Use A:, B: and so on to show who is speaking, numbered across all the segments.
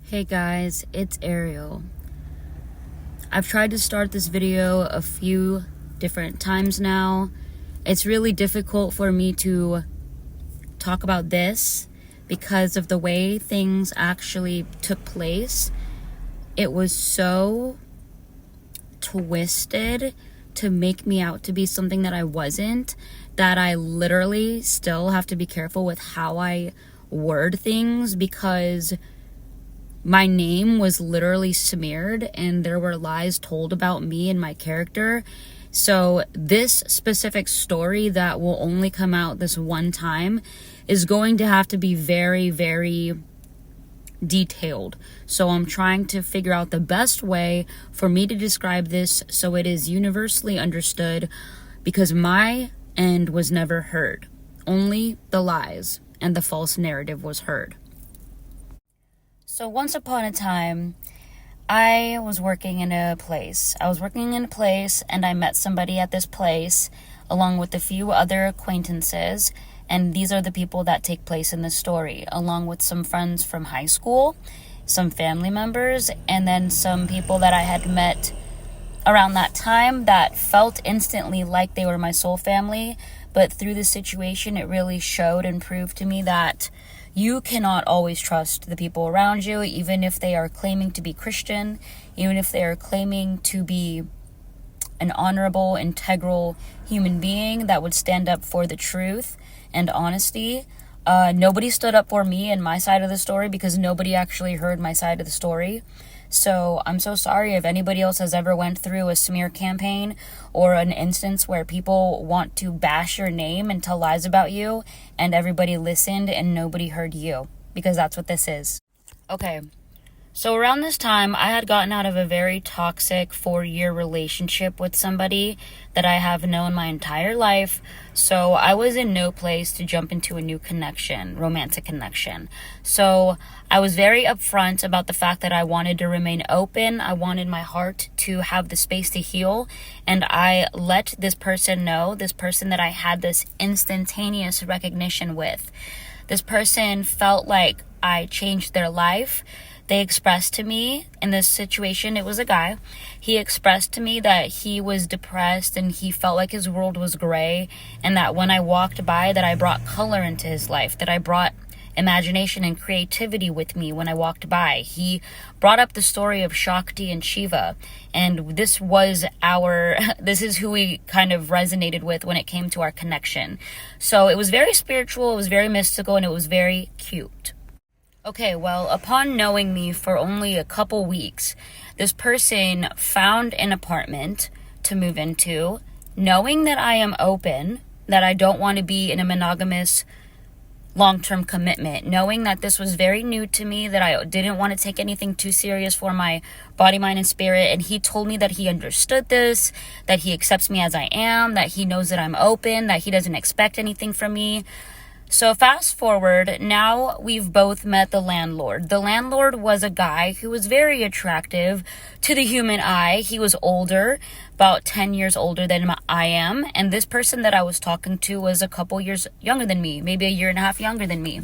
A: Hey guys, it's Ariel. I've tried to start this video a few different times now. It's really difficult for me to talk about this because of the way things actually took place. It was so twisted to make me out to be something that I wasn't, that I literally still have to be careful with how I word things, because my name was literally smeared and there were lies told about me and my character. So this specific story that will only come out this one time is going to have to be very, very detailed. So I'm trying to figure out the best way for me to describe this so it is universally understood, because my end was never heard. Only the lies and the false narrative was heard. So once upon a time, I was working in a place. And I met somebody at this place along with a few other acquaintances. And these are the people that take place in the story, along with some friends from high school, some family members, and then some people that I had met around that time that felt instantly like they were my soul family. But through this situation, it really showed and proved to me that you cannot always trust the people around you, even if they are claiming to be Christian, even if they are claiming to be an honorable, integral human being that would stand up for the truth and honesty. Nobody stood up for me and my side of the story because nobody actually heard my side of the story. So I'm so sorry if anybody else has ever went through a smear campaign or an instance where people want to bash your name and tell lies about you and everybody listened and nobody heard you, because that's what this is. Okay. So around this time, I had gotten out of a very toxic 4-year relationship with somebody that I have known my entire life. So I was in no place to jump into a new connection, romantic connection. So I was very upfront about the fact that I wanted to remain open. I wanted my heart to have the space to heal. And I let this person know, this person that I had this instantaneous recognition with. This person felt like I changed their life. They expressed to me, in this situation, it was a guy, he expressed to me that he was depressed and he felt like his world was gray, and that when I walked by, that I brought color into his life, that I brought imagination and creativity with me when I walked by. He brought up the story of Shakti and Shiva, and this is who we kind of resonated with when it came to our connection. So it was very spiritual, it was very mystical, and it was very cute. Okay, well, upon knowing me for only a couple weeks, this person found an apartment to move into, knowing that I am open, that I don't want to be in a monogamous long-term commitment, knowing that this was very new to me, that I didn't want to take anything too serious for my body, mind, and spirit. And he told me that he understood this, that he accepts me as I am, that he knows that I'm open, that he doesn't expect anything from me. So fast forward, now we've both met the landlord. The landlord was a guy who was very attractive to the human eye. He was older, about 10 years older than I am. And this person that I was talking to was a couple years younger than me, maybe a year and a half younger than me.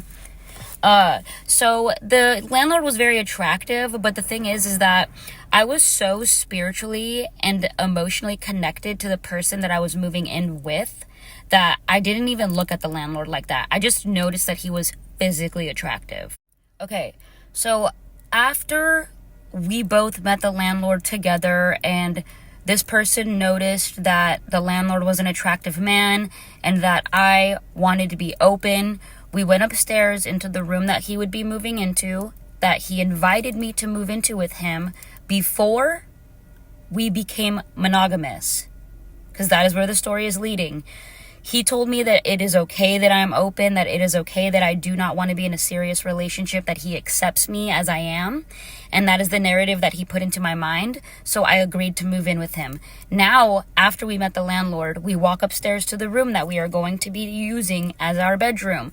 A: So the landlord was very attractive, but the thing is that I was so spiritually and emotionally connected to the person that I was moving in with that I didn't even look at the landlord like that. I just noticed that he was physically attractive. Okay, so after we both met the landlord together and this person noticed that the landlord was an attractive man and that I wanted to be open, we went upstairs into the room that he would be moving into, that he invited me to move into with him before we became monogamous, because that is where the story is leading. He told me that it is okay that I'm open, that it is okay that I do not want to be in a serious relationship, that he accepts me as I am. And that is the narrative that he put into my mind. So I agreed to move in with him. Now, after we met the landlord, we walk upstairs to the room that we are going to be using as our bedroom,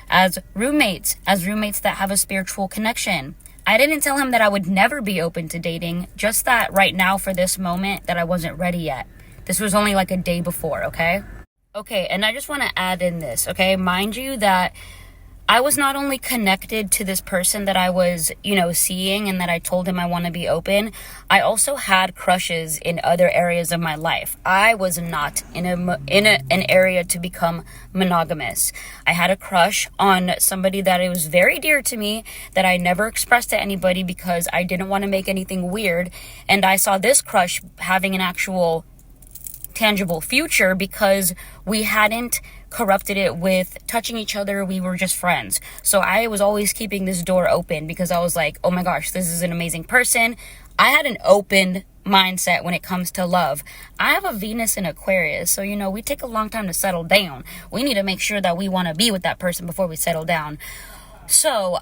A: as roommates that have a spiritual connection. I didn't tell him that I would never be open to dating, just that right now for this moment that I wasn't ready yet. This was only like a day before, okay? Okay, and I just want to add in this, okay? Mind you that I was not only connected to this person that I was, seeing, and that I told him I want to be open, I also had crushes in other areas of my life. I was not in an area to become monogamous. I had a crush on somebody that it was very dear to me that I never expressed to anybody because I didn't want to make anything weird. And I saw this crush having an actual tangible future because we hadn't corrupted it with touching each other. We were just friends. So I was always keeping this door open because I was like, oh my gosh, this is an amazing person. I had an open mindset when it comes to love. I have a Venus in Aquarius, so we take a long time to settle down. We need to make sure that we want to be with that person before we settle down. So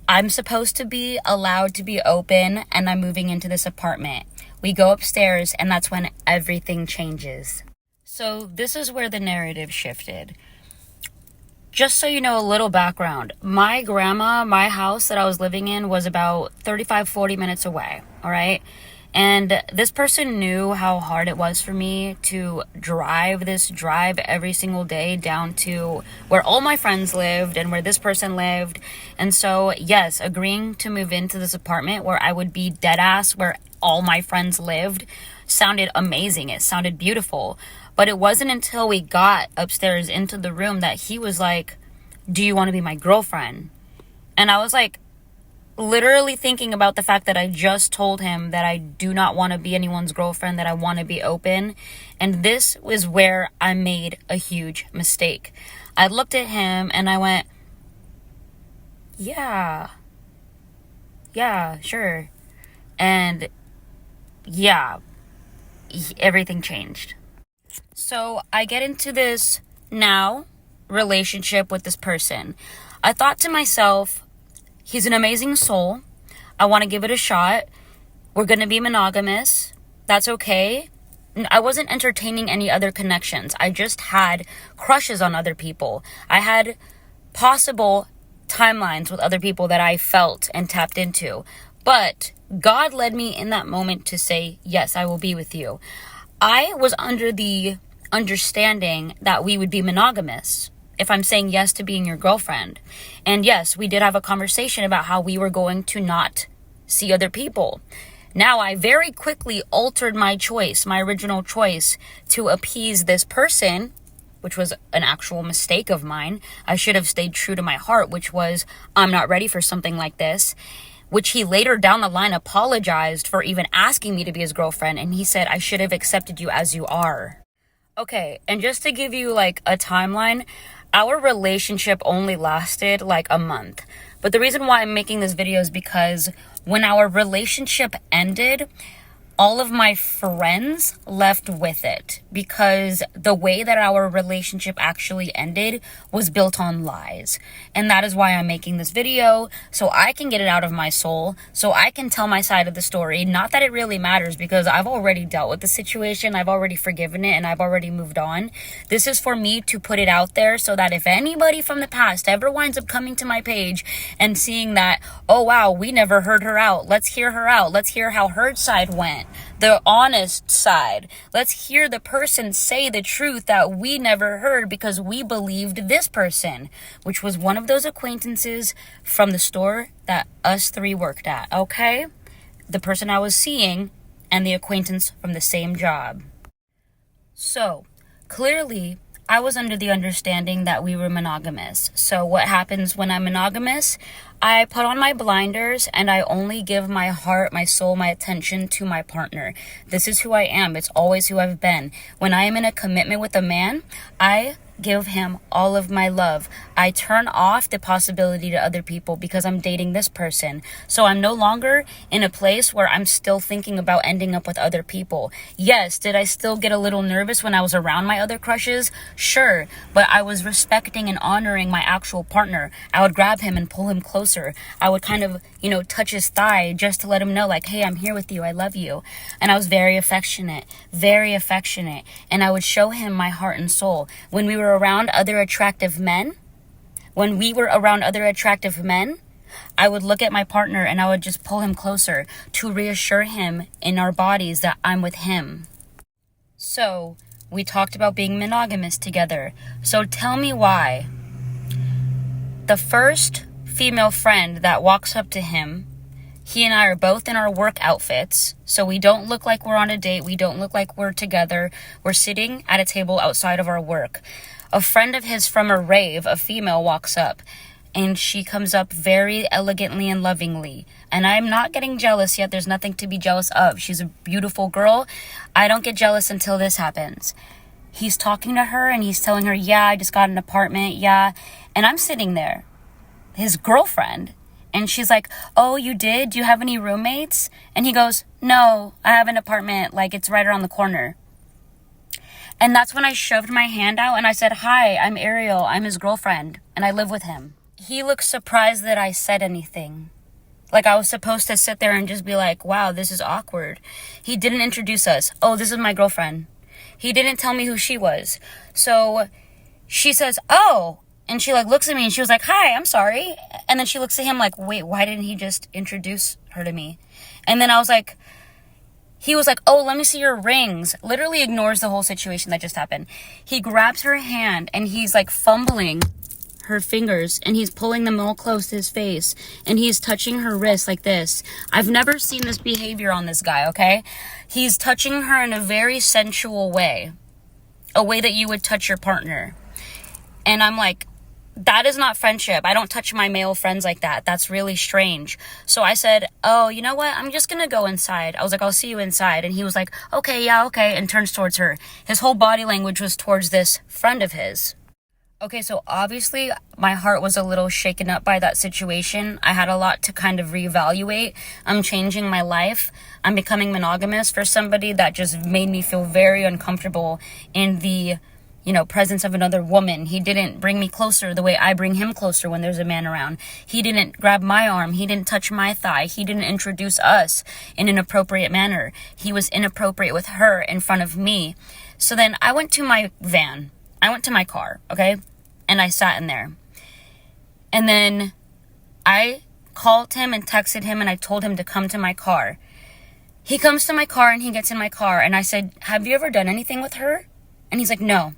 A: I'm supposed to be allowed to be open, and I'm moving into this apartment. We go upstairs, and that's when everything changes. So this is where the narrative shifted. Just so you know a little background, my grandma, my house that I was living in was about 40 minutes away, all right? And this person knew how hard it was for me to drive every single day down to where all my friends lived and where this person lived. And so, yes, agreeing to move into this apartment where I would be dead ass where all my friends lived sounded amazing. It sounded beautiful. But it wasn't until we got upstairs into the room that he was like, do you want to be my girlfriend? And I was like, literally thinking about the fact that I just told him that I do not want to be anyone's girlfriend, that I want to be open. And this was where I made a huge mistake. I looked at him and I went, yeah, sure. And yeah, everything changed. So I get into this now relationship with this person. I thought to myself, he's an amazing soul. I want to give it a shot. We're going to be monogamous. That's okay. I wasn't entertaining any other connections. I just had crushes on other people. I had possible timelines with other people that I felt and tapped into. But God led me in that moment to say, yes, I will be with you. I was under the understanding that we would be monogamous if I'm saying yes to being your girlfriend. And yes, we did have a conversation about how we were going to not see other people. Now, I very quickly altered my choice, my original choice, to appease this person, which was an actual mistake of mine. I should have stayed true to my heart, which was, I'm not ready for something like this, which he later down the line apologized for even asking me to be his girlfriend. And he said, I should have accepted you as you are. Okay, and just to give you like a timeline, our relationship only lasted like a month. But the reason why I'm making this video is because when our relationship ended, all of my friends left with it because the way that our relationship actually ended was built on lies. And that is why I'm making this video, so I can get it out of my soul, so I can tell my side of the story. Not that it really matters because I've already dealt with the situation, I've already forgiven it, and I've already moved on. This is for me to put it out there so that if anybody from the past ever winds up coming to my page and seeing that, oh wow, we never heard her out, let's hear her out, let's hear how her side went, the honest side. Let's hear the person say the truth that we never heard because we believed this person, which was one of those acquaintances from the store that us three worked at, okay? The person I was seeing and the acquaintance from the same job. So, clearly, I was under the understanding that we were monogamous. So what happens when I'm monogamous? I put on my blinders and I only give my heart, my soul, my attention to my partner. This is who I am. It's always who I've been. When I am in a commitment with a man, I give him all of my love. I turn off the possibility to other people because I'm dating this person. So I'm no longer in a place where I'm still thinking about ending up with other people. Yes, did I still get a little nervous when I was around my other crushes? Sure, but I was respecting and honoring my actual partner. I would grab him and pull him closer. I would kind of, touch his thigh just to let him know like, hey, I'm here with you. I love you. And I was very affectionate. And I would show him my heart and soul. When we were around other attractive men, I would look at my partner and I would just pull him closer to reassure him in our bodies that I'm with him. So we talked about being monogamous together. So tell me why. the first female friend that walks up to him, he and I are both in our work outfits, so we don't look like we're on a date. We don't look like we're together. We're sitting at a table outside of our work. A friend of his from a rave, a female, walks up, and she comes up very elegantly and lovingly. And I'm not getting jealous yet. There's nothing to be jealous of. She's a beautiful girl. I don't get jealous until this happens. He's talking to her, and he's telling her, yeah, I just got an apartment, yeah. And I'm sitting there, his girlfriend. And she's like, oh, you did? Do you have any roommates? And he goes, no, I have an apartment. Like, it's right around the corner. And that's when I shoved my hand out and I said, hi, I'm Ariel. I'm his girlfriend and I live with him. He looked surprised that I said anything. Like I was supposed to sit there and just be like, wow, this is awkward. He didn't introduce us. Oh, this is my girlfriend. He didn't tell me who she was. So she says, oh. And she like looks at me and she was like, hi, I'm sorry. And then she looks at him like, wait, why didn't he just introduce her to me? And then I was like, he was like, oh, let me see your rings. Literally ignores the whole situation that just happened. He grabs her hand and he's like fumbling her fingers and he's pulling them all close to his face and he's touching her wrist like this. I've never seen this behavior on this guy, okay? He's touching her in a very sensual way. A way that you would touch your partner. And I'm like, that is not friendship. I don't touch my male friends like that. That's really strange. So I said, oh, you know what? I'm just going to go inside. I was like, I'll see you inside. And he was like, okay, yeah, okay. And turns towards her. His whole body language was towards this friend of his. Okay, so obviously my heart was a little shaken up by that situation. I had a lot to kind of reevaluate. I'm changing my life. I'm becoming monogamous for somebody that just made me feel very uncomfortable in the presence of another woman. He didn't bring me closer the way I bring him closer when there's a man around. He didn't grab my arm. He didn't touch my thigh. He didn't introduce us in an appropriate manner. He was inappropriate with her in front of me. So then I went to my van. I went to my car, okay? And I sat in there. And then I called him and texted him and I told him to come to my car. He comes to my car and he gets in my car and I said, have you ever done anything with her? And he's like, no.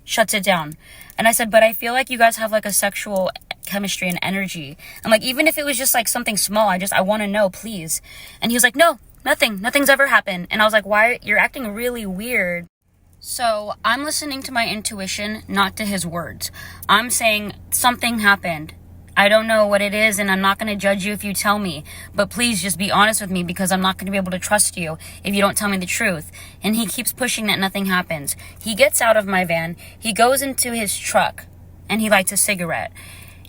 A: Shuts it down. And I said, but I feel like you guys have like a sexual chemistry and energy. I'm like, even if it was just like something small, I want to know, please. And he was like, no, nothing's ever happened. And I was like, why? You're acting really weird. So I'm listening to my intuition, not to his words. I'm saying something happened. I don't know what it is, and I'm not going to judge you if you tell me. But please just be honest with me because I'm not going to be able to trust you if you don't tell me the truth. And he keeps pushing that nothing happens. He gets out of my van. He goes into his truck, and he lights a cigarette.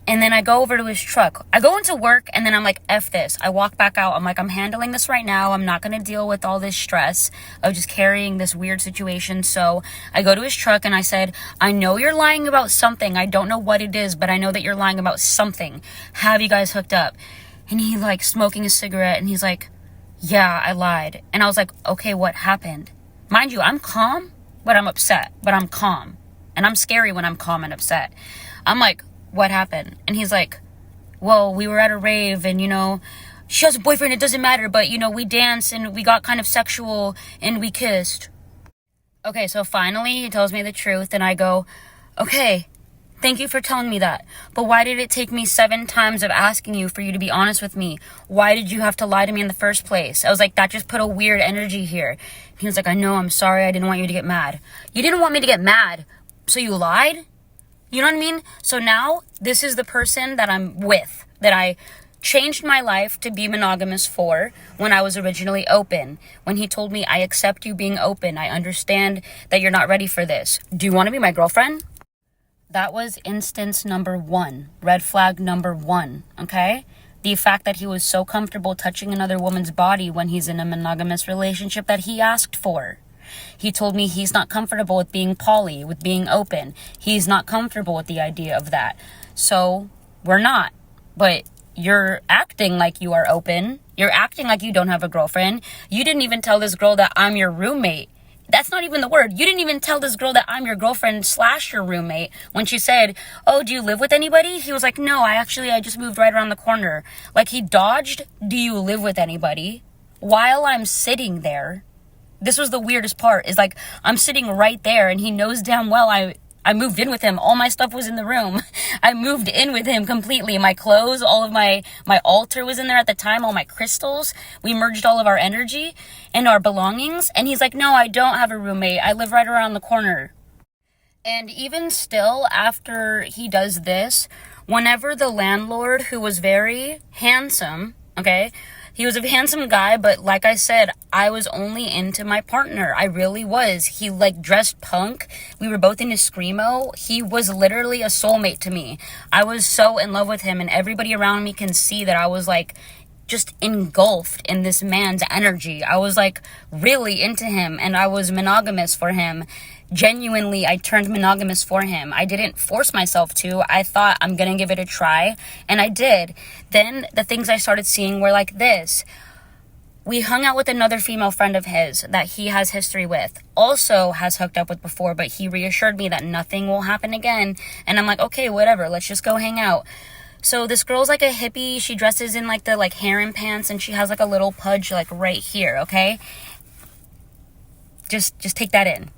A: And then I go over to his truck. I go into work, and then I'm like, F this. I walk back out. I'm like, I'm handling this right now. I'm not going to deal with all this stress of just carrying this weird situation. So I go to his truck, and I said, I know you're lying about something. I don't know what it is, but I know that you're lying about something. Have you guys hooked up? And he like smoking a cigarette, and he's like, yeah, I lied. And I was like, okay, what happened? Mind you, I'm calm, but I'm upset. But I'm calm. And I'm scary when I'm calm and upset. I'm like, what happened? And he's like, well, we were at a rave and, she has a boyfriend, it doesn't matter, but, we danced and we got kind of sexual and we kissed. Okay, so finally he tells me the truth and I go, okay, thank you for telling me that. But why did it take me 7 times of asking you for you to be honest with me? Why did you have to lie to me in the first place? I was like, that just put a weird energy here. He was like, I know, I'm sorry, I didn't want you to get mad. You didn't want me to get mad, so you lied? You know what I mean? So now this is the person that I'm with, that I changed my life to be monogamous for when I was originally open. When he told me, I accept you being open. I understand that you're not ready for this. Do you want to be my girlfriend? That was instance number 1, red flag number 1, okay? The fact that he was so comfortable touching another woman's body when he's in a monogamous relationship that he asked for. He told me he's not comfortable with being poly, with being open. He's not comfortable with the idea of that. So we're not. But you're acting like you are open. You're acting like you don't have a girlfriend. You didn't even tell this girl that I'm your roommate. That's not even the word. You didn't even tell this girl that I'm your girlfriend / your roommate. When she said, oh, do you live with anybody? He was like, no, I just moved right around the corner. Like he dodged, do you live with anybody? While I'm sitting there. This was the weirdest part, is like, I'm sitting right there and he knows damn well I moved in with him. All my stuff was in the room. I moved in with him completely. My clothes, all of my altar was in there at the time, all my crystals. We merged all of our energy and our belongings. And he's like, no, I don't have a roommate. I live right around the corner. And even still, after he does this, whenever the landlord, who was very handsome, okay, he was a handsome guy, but like I said, I was only into my partner. I really was. He like dressed punk. We were both into screamo. He was literally a soulmate to me. I was so in love with him, and everybody around me can see that I was like just engulfed in this man's energy. I was like really into him, and I was monogamous for him. Genuinely, I turned monogamous for him. I didn't force myself to. I thought I'm gonna give it a try, and I did. Then the things I started seeing were like this. We hung out with another female friend of his that he has history with, also has hooked up with before, but he reassured me that nothing will happen again. And I'm like, okay, whatever, let's just go hang out. So this girl's like a hippie. She dresses in like the like harem pants, and she has like a little pudge like right here, okay? Just take that in.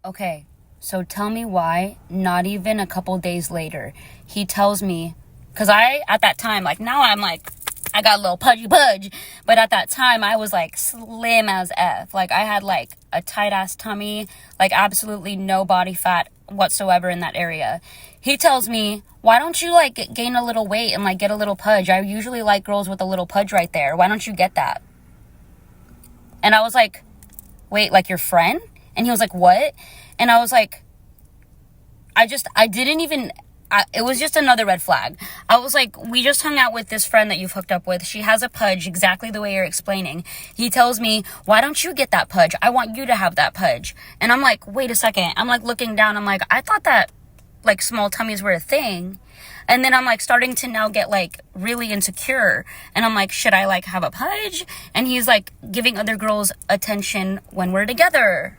A: Okay, so tell me why, not even a couple days later, he tells me, because I, at that time, like now I'm like, I got a little pudgy pudge, but at that time I was like slim as F. Like I had like a tight ass tummy, like absolutely no body fat whatsoever in that area. He tells me, why don't you like gain a little weight and like get a little pudge? I usually like girls with a little pudge right there. Why don't you get that? And I was like, wait, like your friend? And he was like, what? And I was like, it was just another red flag. I was like, we just hung out with this friend that you've hooked up with. She has a pudge exactly the way you're explaining. He tells me, why don't you get that pudge? I want you to have that pudge. And I'm like, wait a second. I'm like looking down. I'm like, I thought that like small tummies were a thing. And then I'm like starting to now get like really insecure. And I'm like, should I like have a pudge? And he's like giving other girls attention when we're together.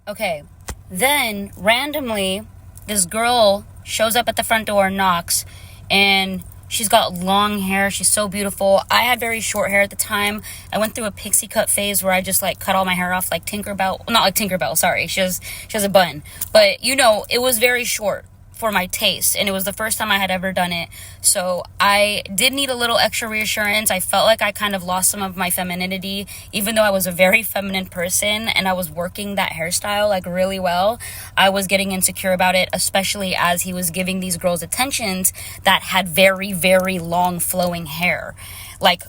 A: Okay, then randomly, this girl shows up at the front door, knocks, and she's got long hair. She's so beautiful. I had very short hair at the time. I went through a pixie cut phase where I just like cut all my hair off like Tinkerbell. Not like Tinkerbell, sorry. She has a bun. But you know, it was very short for my taste, and it was the first time I had ever done it. So I did need a little extra reassurance. I felt like I kind of lost some of my femininity, even though I was a very feminine person and I was working that hairstyle like really well. I was getting insecure about it, especially as he was giving these girls attentions that had very, very long flowing hair. Like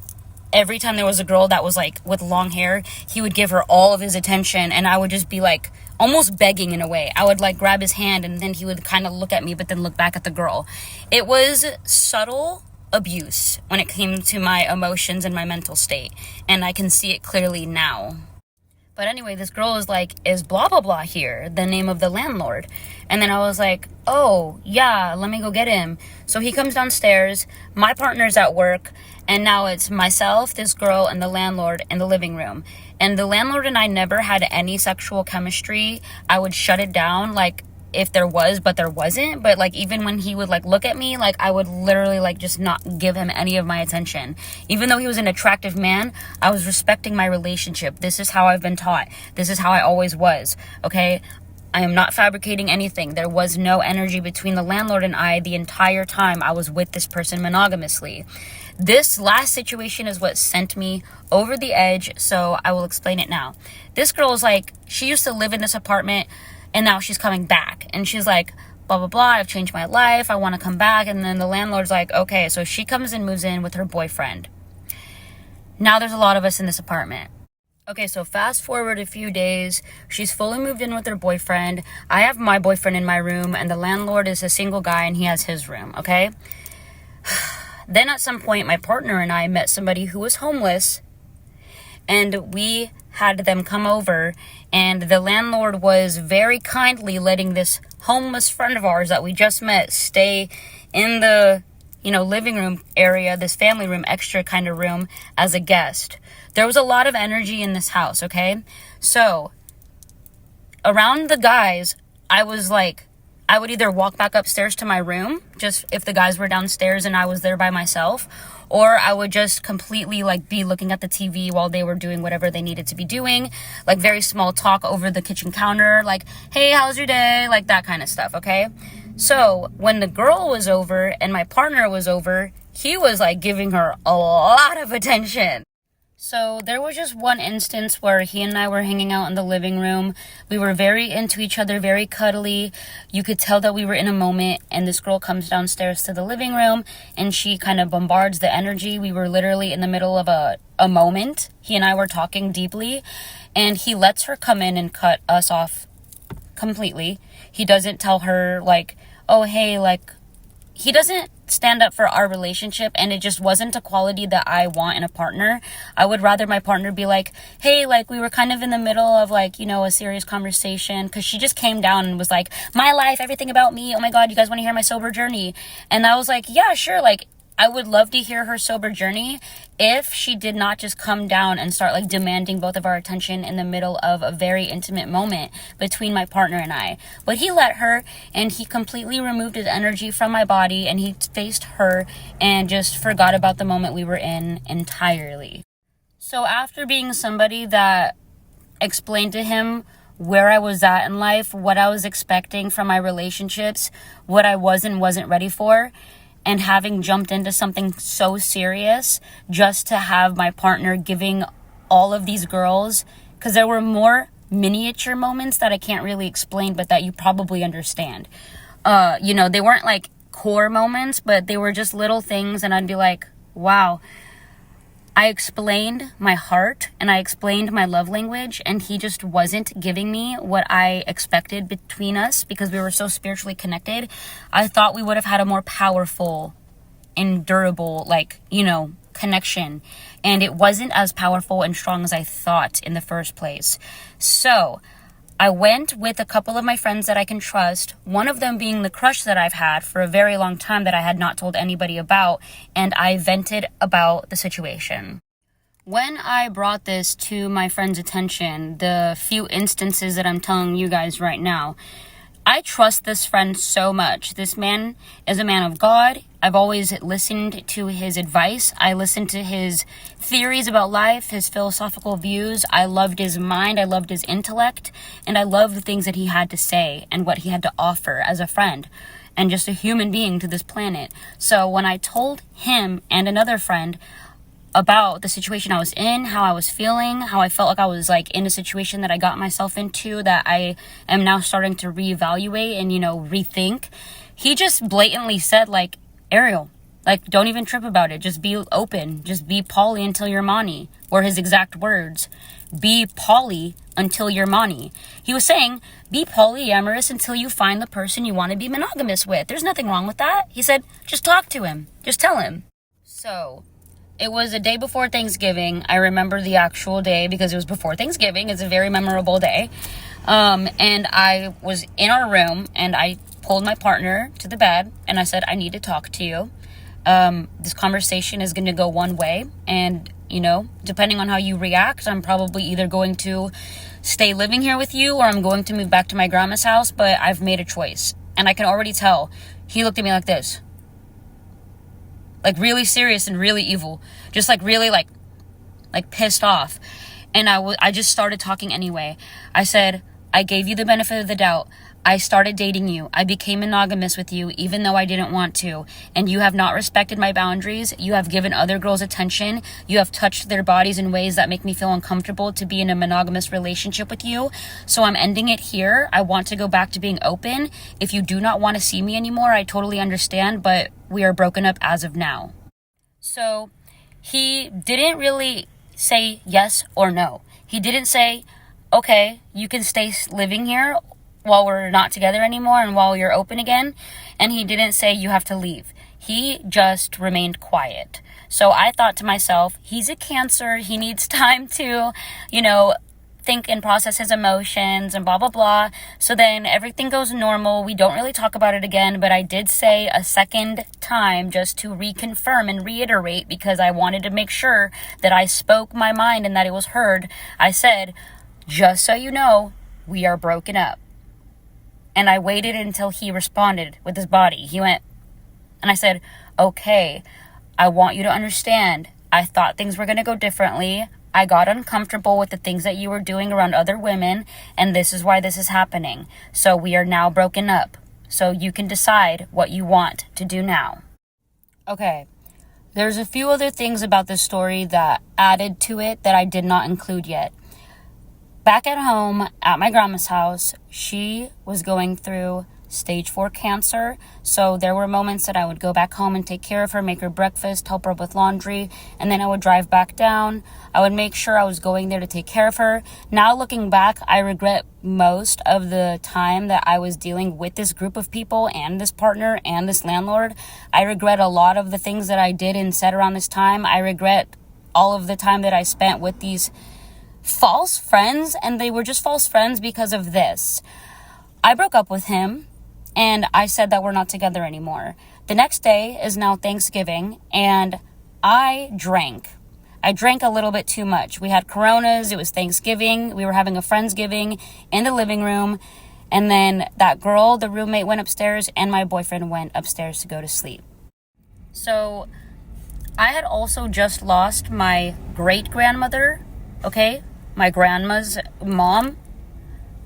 A: every time there was a girl that was like with long hair, he would give her all of his attention, and I would just be like almost begging in a way. I would like grab his hand, and then he would kind of look at me but then look back at the girl. It was subtle abuse when it came to my emotions and my mental state, and I can see it clearly now. But anyway, this girl is like, is blah blah blah here, the name of the landlord? And then I was like, oh yeah, let me go get him. So he comes downstairs, my partner's at work, and now it's myself, this girl, and the landlord in the living room. And the landlord and I never had any sexual chemistry. I would shut it down, like, if there was, but there wasn't. But, like, even when he would, like, look at me, like, I would literally, like, just not give him any of my attention. Even though he was an attractive man, I was respecting my relationship. This is how I've been taught. This is how I always was, okay? I am not fabricating anything. There was no energy between the landlord and I the entire time I was with this person monogamously. This last situation is what sent me over the edge, so I will explain it now. This girl is like, she used to live in this apartment, and now she's coming back. And she's like, blah, blah, blah, I've changed my life, I want to come back. And then the landlord's like, okay, so she comes and moves in with her boyfriend. Now there's a lot of us in this apartment. Okay, so fast forward a few days, she's fully moved in with her boyfriend. I have my boyfriend in my room, and the landlord is a single guy, and he has his room, okay? Then at some point, my partner and I met somebody who was homeless, and we had them come over, and the landlord was very kindly letting this homeless friend of ours that we just met stay in the, living room area, this family room, extra kind of room, as a guest. There was a lot of energy in this house, okay? So, around the guys, I was like, I would either walk back upstairs to my room, just if the guys were downstairs and I was there by myself, or I would just completely like be looking at the TV while they were doing whatever they needed to be doing, like very small talk over the kitchen counter, like, hey, how's your day? Like that kind of stuff, okay? So when the girl was over and my partner was over, he was like giving her a lot of attention. So there was just one instance where he and I were hanging out in the living room. We were very into each other, very cuddly. You could tell that we were in a moment, and this girl comes downstairs to the living room and she kind of bombards the energy. We were literally in the middle of a moment. He and I were talking deeply, and he lets her come in and cut us off completely. He doesn't tell her like, oh, hey, like, he doesn't stand up for our relationship, and it just wasn't a quality that I want in a partner. I would rather my partner be like, hey, like, we were kind of in the middle of like, you know, a serious conversation, because she just came down and was like, my life, everything about me, oh my god, you guys want to hear my sober journey? And I was like, yeah, sure, like, I would love to hear her sober journey if she did not just come down and start like demanding both of our attention in the middle of a very intimate moment between my partner and I. But he let her, and he completely removed his energy from my body, and he faced her and just forgot about the moment we were in entirely. So after being somebody that explained to him where I was at in life, what I was expecting from my relationships, what I was and wasn't ready for, and having jumped into something so serious just to have my partner giving all of these girls, because there were more miniature moments that I can't really explain, but that you probably understand. You know, they weren't like core moments, but they were just little things, and I'd be like, wow. I explained my heart and I explained my love language, and he just wasn't giving me what I expected between us because we were so spiritually connected. I thought we would have had a more powerful and durable, like, you know, connection. And it wasn't as powerful and strong as I thought in the first place. So I went with a couple of my friends that I can trust, one of them being the crush that I've had for a very long time that I had not told anybody about, and I vented about the situation. When I brought this to my friend's attention, the few instances that I'm telling you guys right now, I trust this friend so much. This man is a man of God. I've always listened to his advice. I listened to his theories about life, his philosophical views. I loved his mind. I loved his intellect. And I loved the things that he had to say and what he had to offer as a friend and just a human being to this planet. So when I told him and another friend about the situation I was in, how I was feeling, how I felt like I was like in a situation that I got myself into that I am now starting to reevaluate and, you know, rethink, he just blatantly said like, Ariel, like, don't even trip about it. Just be open. Just be poly until you're Mani. Were his exact words. Be poly until you're Mani. He was saying, be polyamorous until you find the person you want to be monogamous with. There's nothing wrong with that. He said, just talk to him. Just tell him. So it was a day before Thanksgiving. I remember the actual day because it was before Thanksgiving. It's a very memorable day. And I was in our room and I pulled my partner to the bed and I said, I need to talk to you. This conversation is going to go one way, and, you know, depending on how you react, I'm probably either going to stay living here with you or I'm going to move back to my grandma's house, but I've made a choice. And I can already tell. He looked at me like this. Like really serious and really evil. Just like really like pissed off. And I just started talking anyway. I said, I gave you the benefit of the doubt. I started dating you. I became monogamous with you even though I didn't want to. And you have not respected my boundaries. You have given other girls attention. You have touched their bodies in ways that make me feel uncomfortable to be in a monogamous relationship with you. So I'm ending it here. I want to go back to being open. If you do not want to see me anymore, I totally understand, but we are broken up as of now. So he didn't really say yes or no. He didn't say, okay, you can stay living here while we're not together anymore and while you're open again. And he didn't say you have to leave. He just remained quiet. So I thought to myself, he's a Cancer. He needs time to, you know, think and process his emotions and blah, blah, blah. So then everything goes normal. We don't really talk about it again, but I did say a second time just to reconfirm and reiterate because I wanted to make sure that I spoke my mind and that it was heard. I said, just so you know, we are broken up. And I waited until he responded with his body. He went, and I said, okay, I want you to understand. I thought things were going to go differently. I got uncomfortable with the things that you were doing around other women, and this is why this is happening. So we are now broken up. So you can decide what you want to do now. Okay, there's a few other things about this story that added to it that I did not include yet. Back at home, at my grandma's house, she was going through stage 4 cancer. So there were moments that I would go back home and take care of her, make her breakfast, help her with laundry, and then I would drive back down. I would make sure I was going there to take care of her. Now looking back, I regret most of the time that I was dealing with this group of people and this partner and this landlord. I regret a lot of the things that I did and said around this time. I regret all of the time that I spent with these false friends, and they were just false friends because of this. I broke up with him, and I said that we're not together anymore. The next day is now Thanksgiving, and I drank. I drank a little bit too much. We had Coronas, it was Thanksgiving, we were having a Friendsgiving in the living room, and then that girl, the roommate, went upstairs, and my boyfriend went upstairs to go to sleep. So, I had also just lost my great-grandmother, okay? My grandma's mom,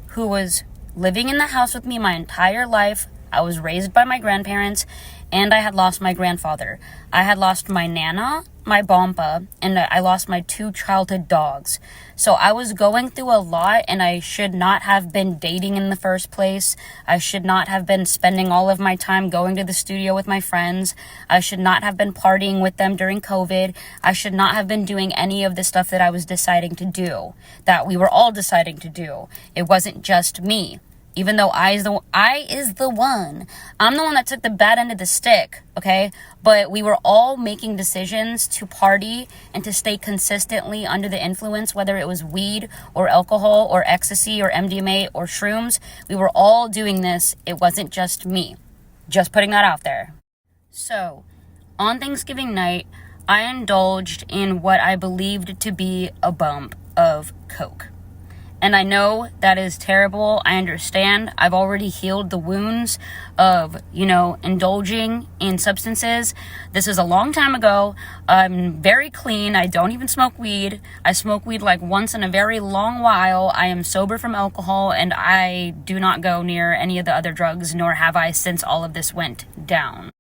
A: who was living in the house with me my entire life. I was raised by my grandparents, and I had lost my grandfather. I had lost my nana, my bompa, and I lost my 2 childhood dogs. So I was going through a lot, and I should not have been dating in the first place. I should not have been spending all of my time going to the studio with my friends. I should not have been partying with them during COVID. I should not have been doing any of the stuff that I was deciding to do, that we were all deciding to do. It wasn't just me. Even though I is the one. I'm the one that took the bad end of the stick, okay? But we were all making decisions to party and to stay consistently under the influence, whether it was weed or alcohol or ecstasy or MDMA or shrooms. We were all doing this. It wasn't just me. Just putting that out there. So, on Thanksgiving night, I indulged in what I believed to be a bump of coke. And I know that is terrible. I understand. I've already healed the wounds of, indulging in substances. This is a long time ago. I'm very clean. I don't even smoke weed. I smoke weed like once in a very long while. I am sober from alcohol, and I do not go near any of the other drugs, nor have I since all of this went down.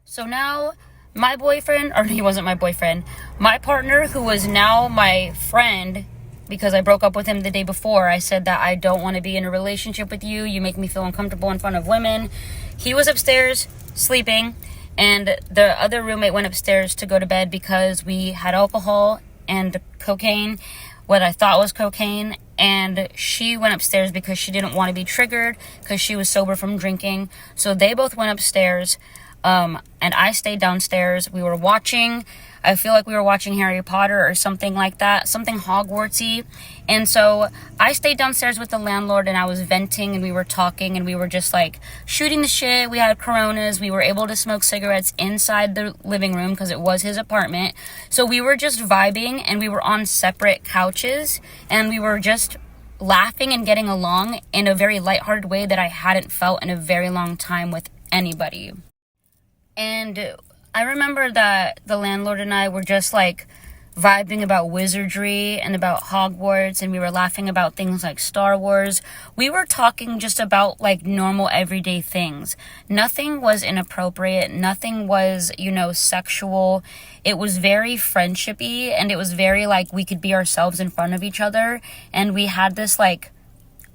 A: So now my boyfriend, or he wasn't my boyfriend, my partner, who was now my friend, because I broke up with him the day before. I said that I don't want to be in a relationship with you. You make me feel uncomfortable in front of women. He was upstairs sleeping, and the other roommate went upstairs to go to bed because we had alcohol and cocaine, what I thought was cocaine, and she went upstairs because she didn't want to be triggered because she was sober from drinking. So they both went upstairs, and I stayed downstairs. We were watching, I feel like we were watching Harry Potter or something like that, something Hogwartsy. And so I stayed downstairs with the landlord, and I was venting, and we were talking, and we were just like shooting the shit. We had Coronas. We were able to smoke cigarettes inside the living room because it was his apartment. So we were just vibing, and we were on separate couches, and we were just laughing and getting along in a very lighthearted way that I hadn't felt in a very long time with anybody. And I remember that the landlord and I were just like vibing about wizardry and about Hogwarts, and we were laughing about things like Star Wars. We were talking just about like normal everyday things. Nothing was inappropriate. Nothing was, sexual. It was very friendshipy, and it was very like we could be ourselves in front of each other, and we had this like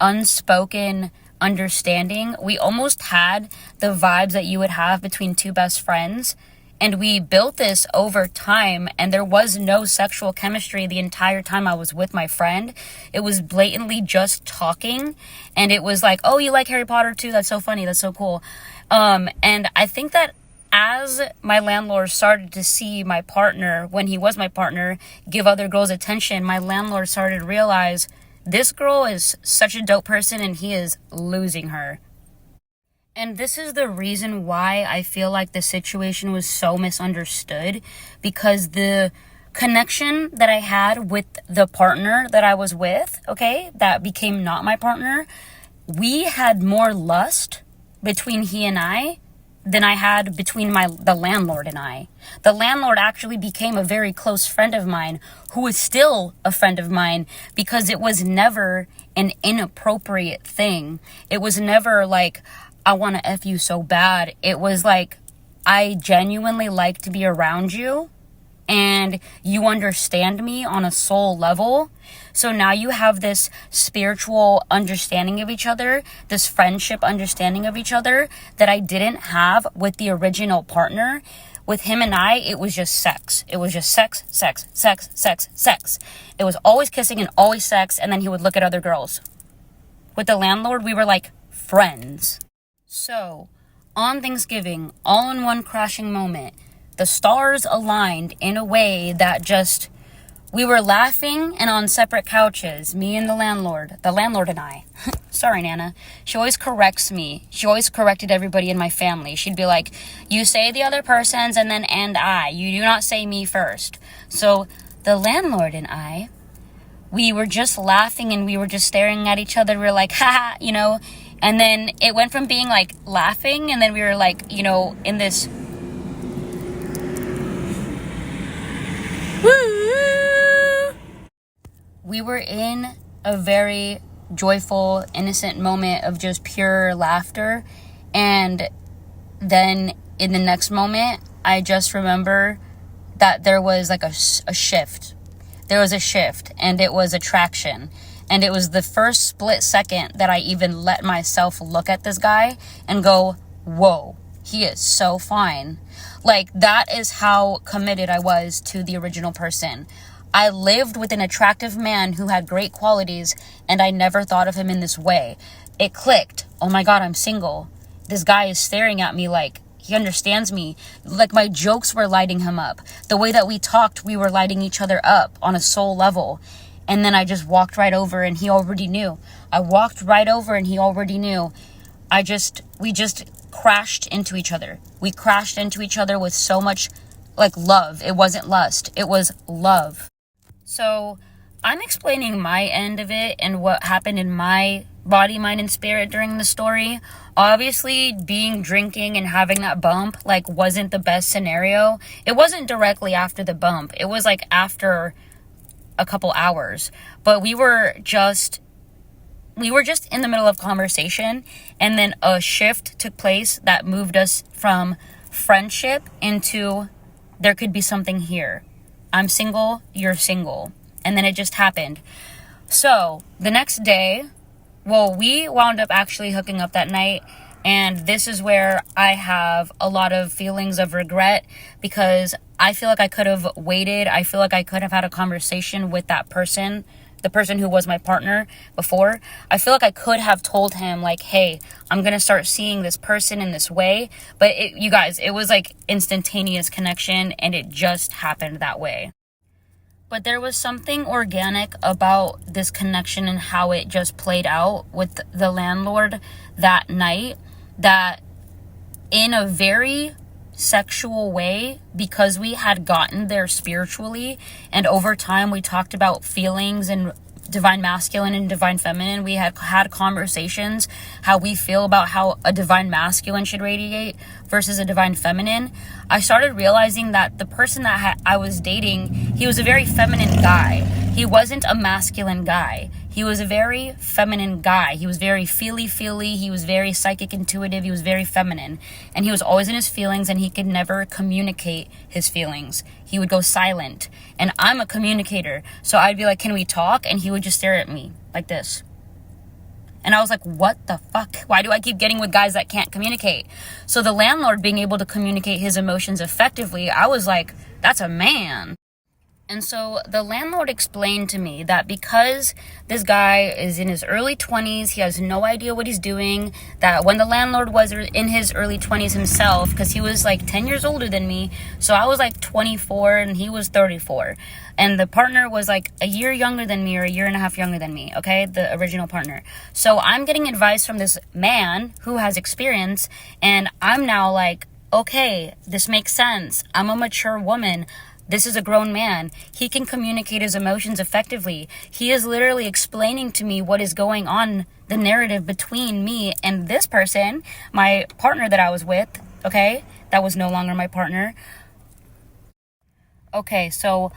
A: unspoken understanding. We almost had the vibes that you would have between two best friends. And we built this over time, and there was no sexual chemistry the entire time I was with my friend. It was blatantly just talking, and it was like, oh, you like Harry Potter too? That's so funny. That's so cool. And I think that as my landlord started to see my partner, when he was my partner, give other girls attention, my landlord started to realize this girl is such a dope person, and he is losing her. And this is the reason why I feel like the situation was so misunderstood, because the connection that I had with the partner that I was with, okay, that became not my partner, we had more lust between he and I than I had between the landlord and I. The landlord actually became a very close friend of mine, who is still a friend of mine, because it was never an inappropriate thing. It was never like, I want to F you so bad. It was like, I genuinely like to be around you, and you understand me on a soul level. So now you have this spiritual understanding of each other, this friendship understanding of each other that I didn't have with the original partner. With him and I, it was just sex. It was just sex, sex, sex, sex, sex. It was always kissing and always sex, and then he would look at other girls. With the landlord, we were like friends. So, on Thanksgiving, all in one crashing moment, the stars aligned in a way that just, we were laughing and on separate couches, me and the landlord and I. Sorry, Nana. She always corrects me. She always corrected everybody in my family. She'd be like, you say the other person's and I. You do not say me first. So the landlord and I, we were just laughing and we were just staring at each other. We were like, haha, and then it went from being like laughing, and then we were like, in this we were in a very joyful, innocent moment of just pure laughter. And then in the next moment, I just remember that there was like a shift. There was a shift, and it was attraction. And it was the first split second that I even let myself look at this guy and go, whoa, he is so fine. Like, that is how committed I was to the original person. I lived with an attractive man who had great qualities, and I never thought of him in this way. It clicked. Oh my God, I'm single. This guy is staring at me like he understands me. Like, my jokes were lighting him up. The way that we talked, we were lighting each other up on a soul level. And then I just walked right over, and he already knew. I walked right over, and he already knew. We just crashed into each other. We crashed into each other with so much like love. It wasn't lust. It was love. So I'm explaining my end of it and what happened in my body, mind, and spirit during the story. Obviously, drinking and having that bump, like, wasn't the best scenario. It wasn't directly after the bump. It was like after a couple hours. But we were just in the middle of conversation, and then a shift took place that moved us from friendship into, there could be something here. I'm single, you're single. And then it just happened. So the next day, we wound up actually hooking up that night. And this is where I have a lot of feelings of regret, because I feel like I could have waited. I feel like I could have had a conversation with that person, the person who was my partner before. I feel like I could have told him, like, hey, I'm going to start seeing this person in this way. But you guys, it was like instantaneous connection, and it just happened that way. But there was something organic about this connection and how it just played out with the landlord that night, that in a very sexual way, because we had gotten there spiritually, and over time we talked about feelings and divine masculine and divine feminine. We had conversations how we feel about how a divine masculine should radiate versus a divine feminine. I started realizing that the person that I was dating, he was a very feminine guy. He wasn't a masculine guy. He was a very feminine guy. He was very feely. He was very psychic intuitive. He was very feminine. And he was always in his feelings, and he could never communicate his feelings. He would go silent. And I'm a communicator. So I'd be like, can we talk? And he would just stare at me like this. And I was like, what the fuck? Why do I keep getting with guys that can't communicate? So the landlord being able to communicate his emotions effectively, I was like, that's a man. And so the landlord explained to me that because this guy is in his early 20s, he has no idea what he's doing, that when the landlord was in his early 20s himself, because he was like 10 years older than me, so I was like 24 and he was 34. And the partner was like a year younger than me, or a year and a half younger than me, okay? The original partner. So I'm getting advice from this man who has experience, and I'm now like, okay, this makes sense. I'm a mature woman. This is a grown man. He can communicate his emotions effectively. He is literally explaining to me what is going on, the narrative between me and this person, my partner that I was with, okay? That was no longer my partner. Okay, so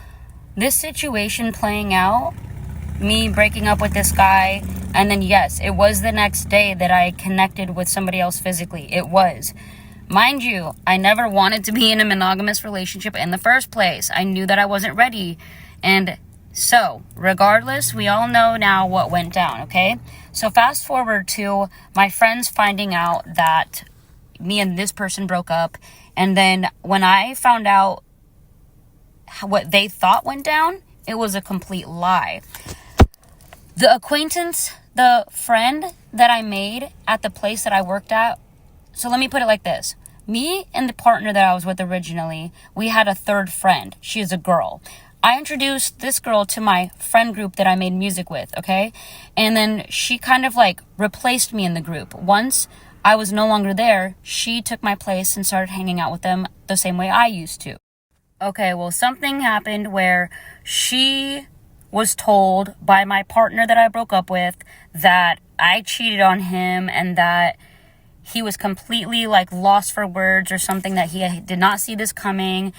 A: this situation playing out, me breaking up with this guy, and then yes, it was the next day that I connected with somebody else physically. It was. Mind you, I never wanted to be in a monogamous relationship in the first place. I knew that I wasn't ready. And so, regardless, we all know now what went down, okay? So fast forward to my friends finding out that me and this person broke up. And then when I found out what they thought went down, it was a complete lie. The acquaintance, the friend that I made at the place that I worked at, so let me put it like this. Me and the partner that I was with originally, we had a third friend. She is a girl. I introduced this girl to my friend group that I made music with, okay? And then she kind of like replaced me in the group. Once I was no longer there, she took my place and started hanging out with them the same way I used to. Okay, well, something happened where she was told by my partner that I broke up with that I cheated on him and that he was completely like lost for words or something, that he did not see this coming.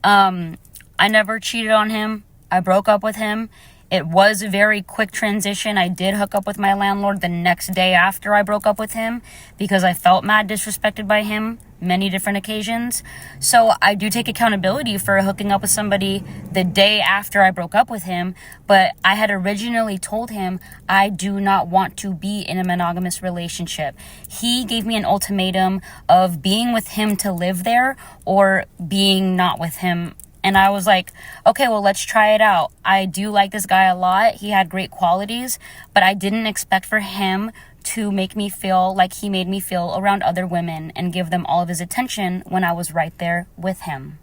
A: I never cheated on him. I broke up with him. It was a very quick transition. I did hook up with my landlord the next day after I broke up with him because I felt mad disrespected by him many different occasions. So I do take accountability for hooking up with somebody the day after I broke up with him, but I had originally told him I do not want to be in a monogamous relationship. He gave me an ultimatum of being with him to live there or being not with him. And I was like, okay, well, let's try it out. I do like this guy a lot. He had great qualities, but I didn't expect for him to make me feel like he made me feel around other women and give them all of his attention when I was right there with him.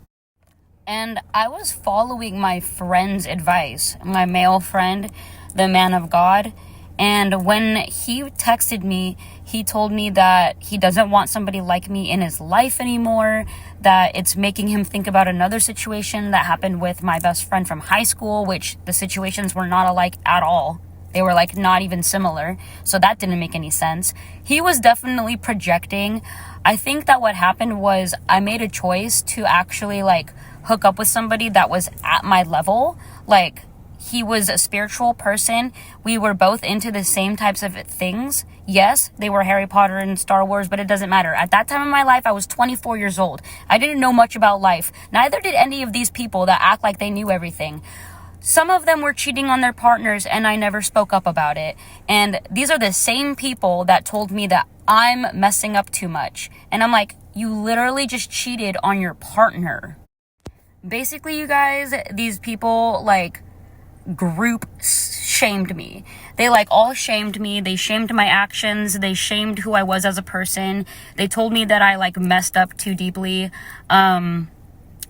A: And I was following my friend's advice, my male friend, the man of God. And when he texted me, he told me that he doesn't want somebody like me in his life anymore, that it's making him think about another situation that happened with my best friend from high school, which the situations were not alike at all. They were like not even similar. So that didn't make any sense. He was definitely projecting. I think that what happened was I made a choice to actually like hook up with somebody that was at my level. Like, he was a spiritual person. We were both into the same types of things. Yes, they were Harry Potter and Star Wars, but it doesn't matter. At that time in my life, I was 24 years old. I didn't know much about life. Neither did any of these people that act like they knew everything. Some of them were cheating on their partners, and I never spoke up about it. And these are the same people that told me that I'm messing up too much. And I'm like, you literally just cheated on your partner. Basically, you guys, these people, like, group shamed me. They like all shamed me. They shamed my actions. They shamed who I was as a person. They told me that I like messed up too deeply. While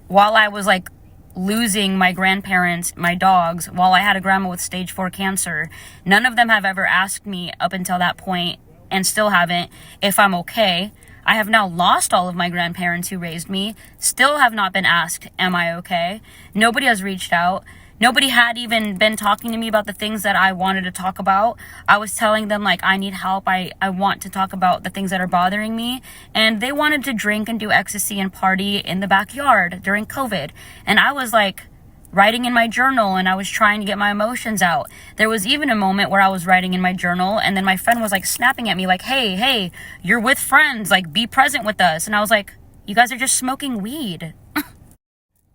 A: I was like losing my grandparents, my dogs, while I had a grandma with stage 4 cancer, none of them have ever asked me up until that point, and still haven't, if I'm okay. I have now lost all of my grandparents who raised me, still have not been asked, am I okay? Nobody has reached out. Nobody had even been talking to me about the things that I wanted to talk about. I was telling them, like, I need help. I want to talk about the things that are bothering me. And they wanted to drink and do ecstasy and party in the backyard during COVID. And I was, like, writing in my journal, and I was trying to get my emotions out. There was even a moment where I was writing in my journal, and then my friend was, like, snapping at me, like, hey, you're with friends. Like, be present with us. And I was like, you guys are just smoking weed.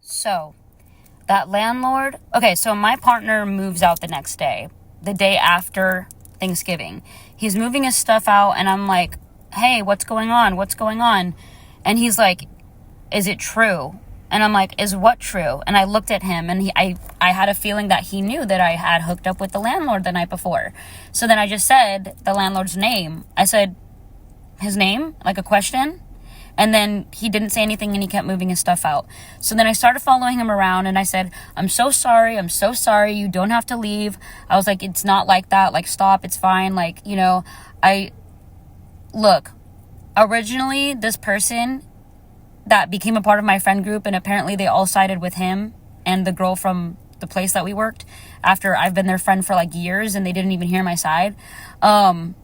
A: So that landlord, okay, so my partner moves out the next day, the day after Thanksgiving. He's moving his stuff out, and I'm like, hey, what's going on? And he's like, is it true? And I'm like, is what true? And I looked at him, and I had a feeling that he knew that I had hooked up with the landlord the night before. So then I just said the landlord's name. I said, his name, like a question. And then he didn't say anything, and he kept moving his stuff out. So then I started following him around, and I said, I'm so sorry. You don't have to leave. I was like, it's not like that. Like, stop. It's fine. Like, you know, look, originally this person that became a part of my friend group, and apparently they all sided with him and the girl from the place that we worked, after I've been their friend for like years and they didn't even hear my side, and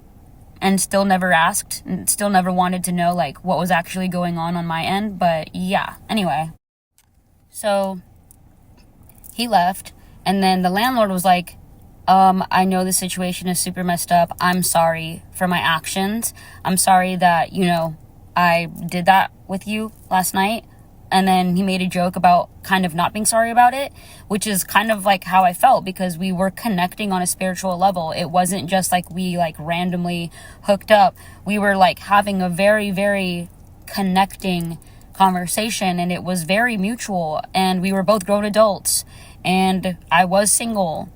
A: still never asked and still never wanted to know like what was actually going on my end. But yeah, anyway, so he left, and then the landlord was like, I know the situation is super messed up. I'm sorry for my actions. I'm sorry that, you know, I did that with you last night. And then he made a joke about kind of not being sorry about it, which is kind of like how I felt, because we were connecting on a spiritual level. It wasn't just like we like randomly hooked up. We were like having a very, very connecting conversation, and it was very mutual, and we were both grown adults, and I was single.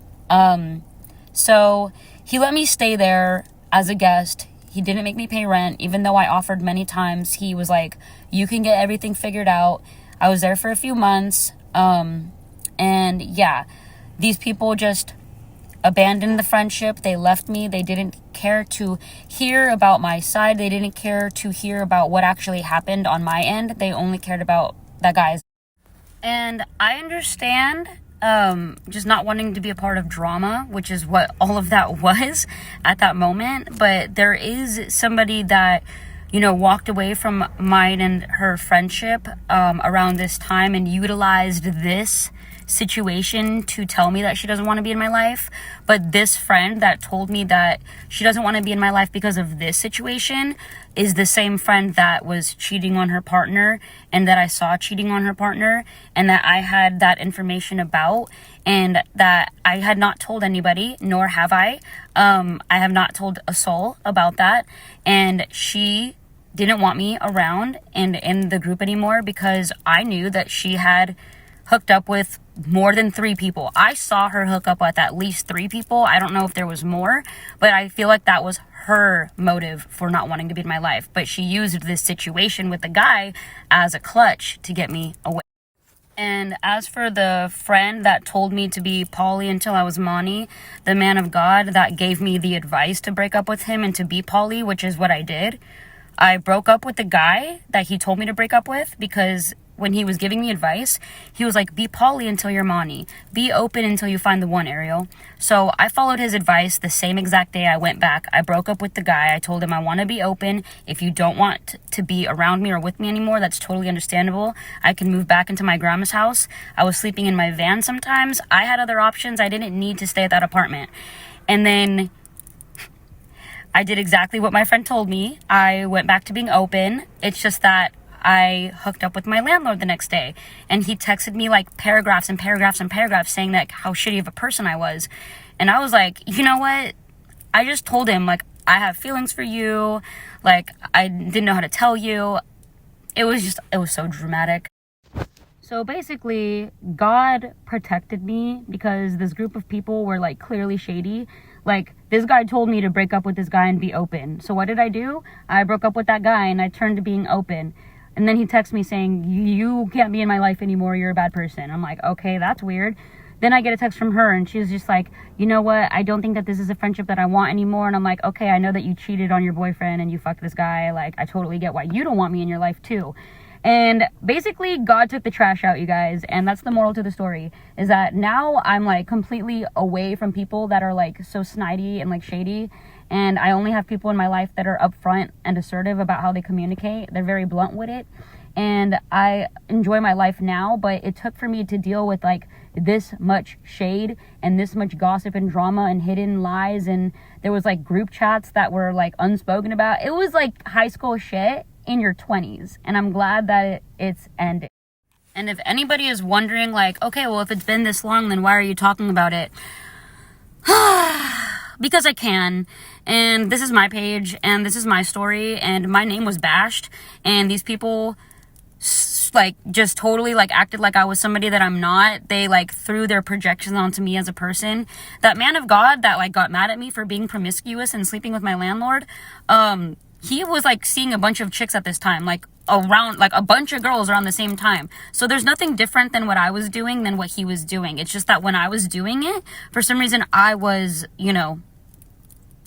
A: So he let me stay there as a guest. He didn't make me pay rent, even though I offered many times. He was like, you can get everything figured out. I was there for a few months. And yeah, these people just abandoned the friendship. They left me. They didn't care to hear about my side. They didn't care to hear about what actually happened on my end. They only cared about that guy's. And I understand just not wanting to be a part of drama, which is what all of that was at that moment. But there is somebody that, you know, walked away from mine and her friendship around this time and utilized this situation to tell me that she doesn't want to be in my life. But this friend that told me that she doesn't want to be in my life because of this situation is the same friend that was cheating on her partner, and that I saw cheating on her partner, and that I had that information about, and that I had not told anybody, nor have I. I have not told a soul about that. And she didn't want me around and in the group anymore because I knew that she had hooked up with more than 3 people. I saw her hook up with at least 3 people. I don't know if there was more, but I feel like that was her motive for not wanting to be in my life. But she used this situation with the guy as a clutch to get me away. And as for the friend that told me to be poly until I was Mani, the man of God that gave me the advice to break up with him and to be poly, which is what I did. I broke up with the guy that he told me to break up with because when he was giving me advice, he was like, be poly until you're Mani. Be open until you find the one, Ariel. So I followed his advice. The same exact day I went back, I broke up with the guy. I told him I want to be open. If you don't want to be around me or with me anymore, that's totally understandable. I can move back into my grandma's house. I was sleeping in my van sometimes. I had other options. I didn't need to stay at that apartment. And then I did exactly what my friend told me. I went back to being open. It's just that I hooked up with my landlord the next day, and he texted me like paragraphs and paragraphs and paragraphs saying that how shitty of a person I was. And I was like, you know what? I just told him, like, I have feelings for you. Like, I didn't know how to tell you. It was so dramatic. So basically, God protected me because this group of people were like clearly shady. Like, this guy told me to break up with this guy and be open. So what did I do? I broke up with that guy and I turned to being open. And then he texts me saying, you can't be in my life anymore. You're a bad person. I'm like, okay, that's weird. Then I get a text from her and she's just like, you know what? I don't think that this is a friendship that I want anymore. And I'm like, okay, I know that you cheated on your boyfriend and you fucked this guy. Like, I totally get why you don't want me in your life too. And basically, God took the trash out, you guys. And that's the moral to the story, is that now I'm like completely away from people that are like so snidey and like shady. And I only have people in my life that are upfront and assertive about how they communicate. They're very blunt with it. And I enjoy my life now, but it took for me to deal with like this much shade and this much gossip and drama and hidden lies. And there was like group chats that were like unspoken about. It was like high school shit in your 20s. And I'm glad that it's ended. And if anybody is wondering like, okay, well, if it's been this long, then why are you talking about it? Because I can. And this is my page, and this is my story, and my name was bashed, and these people like just totally like acted like I was somebody that I'm not. They like threw their projections onto me as a person. That man of God that like got mad at me for being promiscuous and sleeping with my landlord, he was like seeing a bunch of chicks at this time, like around like a bunch of girls around the same time. So there's nothing different than what I was doing than what he was doing. It's just that when I was doing it, for some reason I was, you know,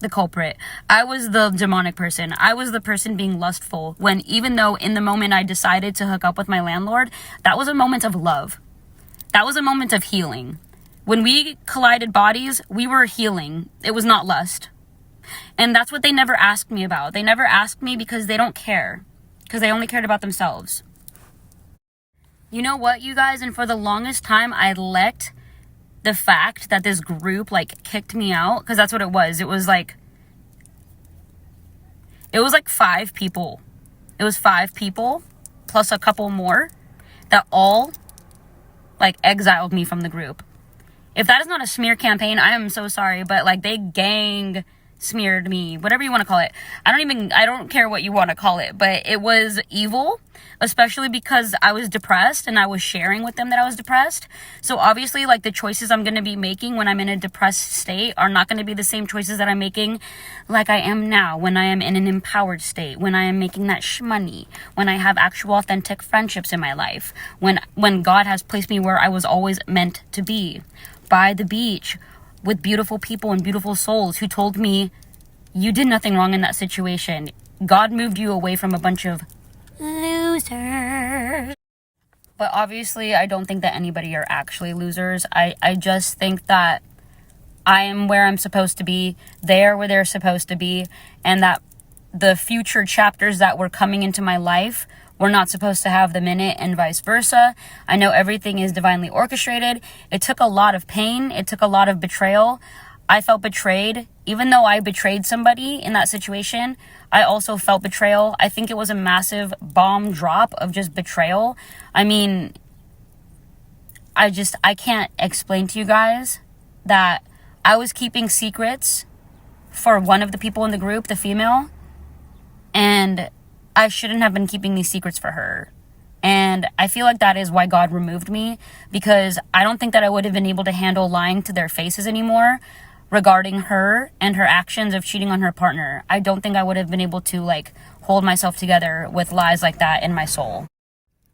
A: the culprit. I was the demonic person. I was the person being lustful, when even though in the moment I decided to hook up with my landlord, that was a moment of love. That was a moment of healing. When we collided bodies, we were healing. It was not lust. And that's what they never asked me about. They never asked me because they don't care. Because they only cared about themselves. You know what, you guys? And for the longest time, I let the fact that this group, like, kicked me out. Because that's what it was. It was like 5 people. It was 5 people plus a couple more that all, like, exiled me from the group. If that is not a smear campaign, I am so sorry, but, like, they gang smeared me, whatever you want to call it. I don't care what you want to call it, but it was evil, especially because I was depressed and I was sharing with them that I was depressed. So obviously, like, the choices I'm going to be making when I'm in a depressed state are not going to be the same choices that I'm making like I am now, when I am in an empowered state, when I am making that shmoney, when I have actual authentic friendships in my life, when God has placed me where I was always meant to be, by the beach, with beautiful people and beautiful souls who told me, you did nothing wrong in that situation. God moved you away from a bunch of losers. But obviously, I don't think that anybody are actually losers. I just think that I am where I'm supposed to be, they are where they're supposed to be, and that the future chapters that were coming into my life we're not supposed to have them in it, and vice versa. I know everything is divinely orchestrated. It took a lot of pain. It took a lot of betrayal. I felt betrayed. Even though I betrayed somebody in that situation, I also felt betrayal. I think it was a massive bomb drop of just betrayal. I mean, I can't explain to you guys that I was keeping secrets for one of the people in the group, the female, and I shouldn't have been keeping these secrets for her. And I feel like that is why God removed me, because I don't think that I would have been able to handle lying to their faces anymore regarding her and her actions of cheating on her partner. I don't think I would have been able to, like, hold myself together with lies like that in my soul.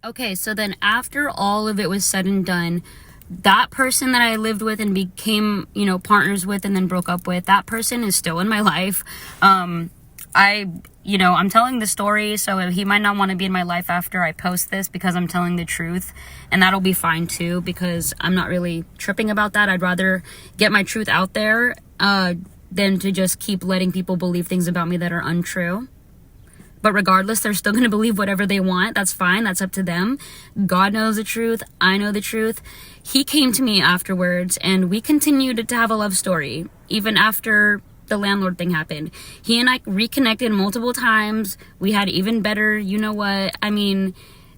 A: Okay, so then after all of it was said and done, that person that I lived with and became, partners with and then broke up with, that person is still in my life. I'm telling the story, so he might not want to be in my life after I post this because I'm telling the truth, and that'll be fine too, because I'm not really tripping about that. I'd rather get my truth out there than to just keep letting people believe things about me that are untrue. But regardless, they're still going to believe whatever they want. That's fine. That's up to them. God knows the truth. I know the truth. He came to me afterwards, and we continued to have a love story, even after the landlord thing happened. He and I reconnected multiple times. We had even better,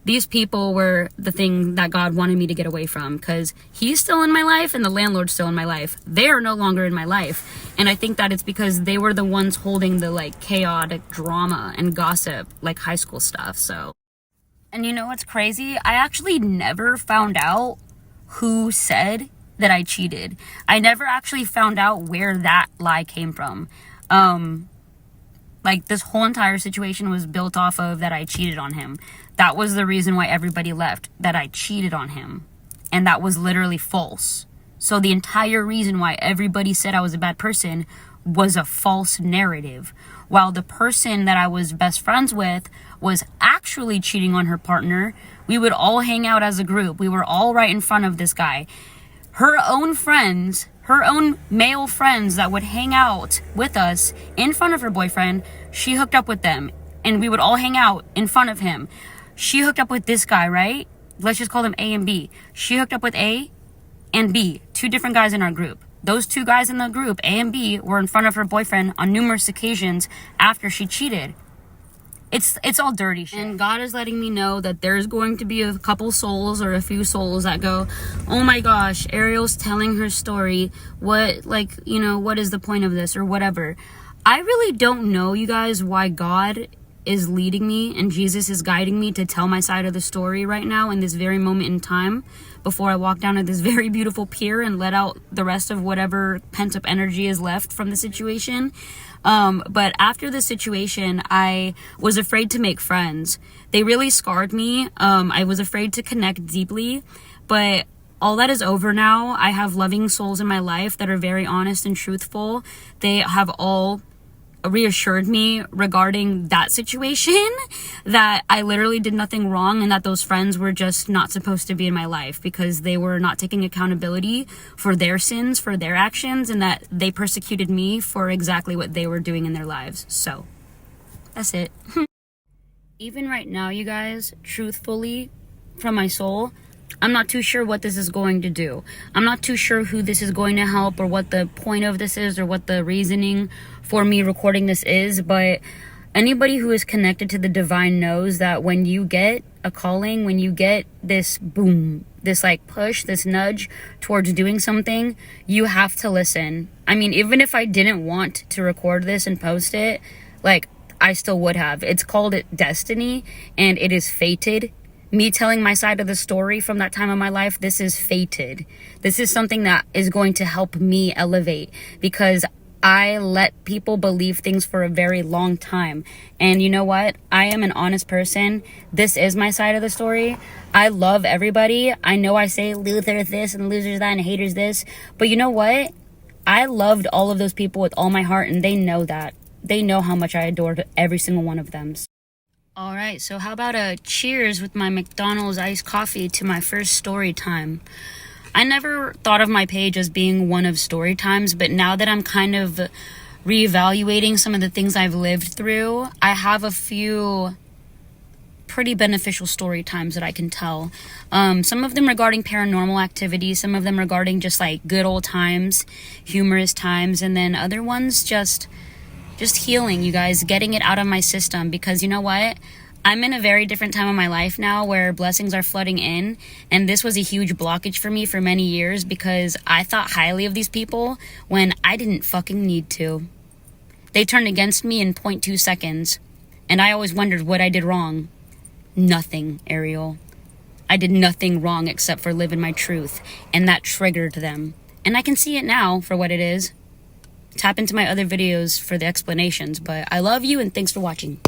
A: these people were the thing that God wanted me to get away from, because he's still in my life and the landlord's still in my life. They are no longer in my life. And I think that it's because they were the ones holding the, like, chaotic drama and gossip, like high school stuff. So, and you know what's crazy? I actually never found out who said that I cheated. I never actually found out where that lie came from. This whole entire situation was built off of that I cheated on him. That was the reason why everybody left, that I cheated on him. And that was literally false. So the entire reason why everybody said I was a bad person was a false narrative. While the person that I was best friends with was actually cheating on her partner, we would all hang out as a group. We were all right in front of this guy. Her own friends, her own male friends that would hang out with us in front of her boyfriend, she hooked up with them. And we would all hang out in front of him. She hooked up with this guy, right? Let's just call them A and B. She hooked up with A and B, 2 different guys in our group. Those 2 guys in the group, A and B, were in front of her boyfriend on numerous occasions after she cheated. It's all dirty shit. And God is letting me know that there's going to be a couple souls or a few souls that go, oh my gosh, Ariel's telling her story. What is the point of this, or whatever. I really don't know, you guys, why God is leading me and Jesus is guiding me to tell my side of the story right now in this very moment in time, before I walk down to this very beautiful pier and let out the rest of whatever pent up energy is left from the situation. But after the situation, I was afraid to make friends. They really scarred me. I was afraid to connect deeply, but all that is over now. I have loving souls in my life that are very honest and truthful. They have all reassured me regarding that situation, that I literally did nothing wrong and that those friends were just not supposed to be in my life because they were not taking accountability for their sins, for their actions, and that they persecuted me for exactly what they were doing in their lives. So that's it. Even right now, you guys, truthfully, from my soul, I'm not too sure what this is going to do. I'm not too sure who this is going to help or what the point of this is or what the reasoning for me recording this is. But anybody who is connected to the divine knows that when you get a calling, when you get this boom, this like push, this nudge towards doing something, you have to listen. I mean, even if I didn't want to record this and post it, like, I still would have. It's called destiny, and it is fated. Me telling my side of the story from that time of my life, this is fated. This is something that is going to help me elevate, because I let people believe things for a very long time. And you know what? I am an honest person. This is my side of the story. I love everybody. I know I say losers this and losers that and haters this, but you know what? I loved all of those people with all my heart, and they know that. They know how much I adored every single one of them. All right, so how about a cheers with my McDonald's iced coffee to my first story time. I never thought of my page as being one of story times, but now that I'm kind of reevaluating some of the things I've lived through, I have a few pretty beneficial story times that I can tell. Some of them regarding paranormal activity, some of them regarding just like good old times, humorous times, and then other ones just healing, you guys, getting it out of my system, because you know what? I'm in a very different time of my life now where blessings are flooding in, and this was a huge blockage for me for many years because I thought highly of these people when I didn't fucking need to. They turned against me in 0.2 seconds, and I always wondered what I did wrong. Nothing, Ariel. I did nothing wrong except for live in my truth, and that triggered them. And I can see it now for what it is. Tap into my other videos for the explanations, but I love you and thanks for watching.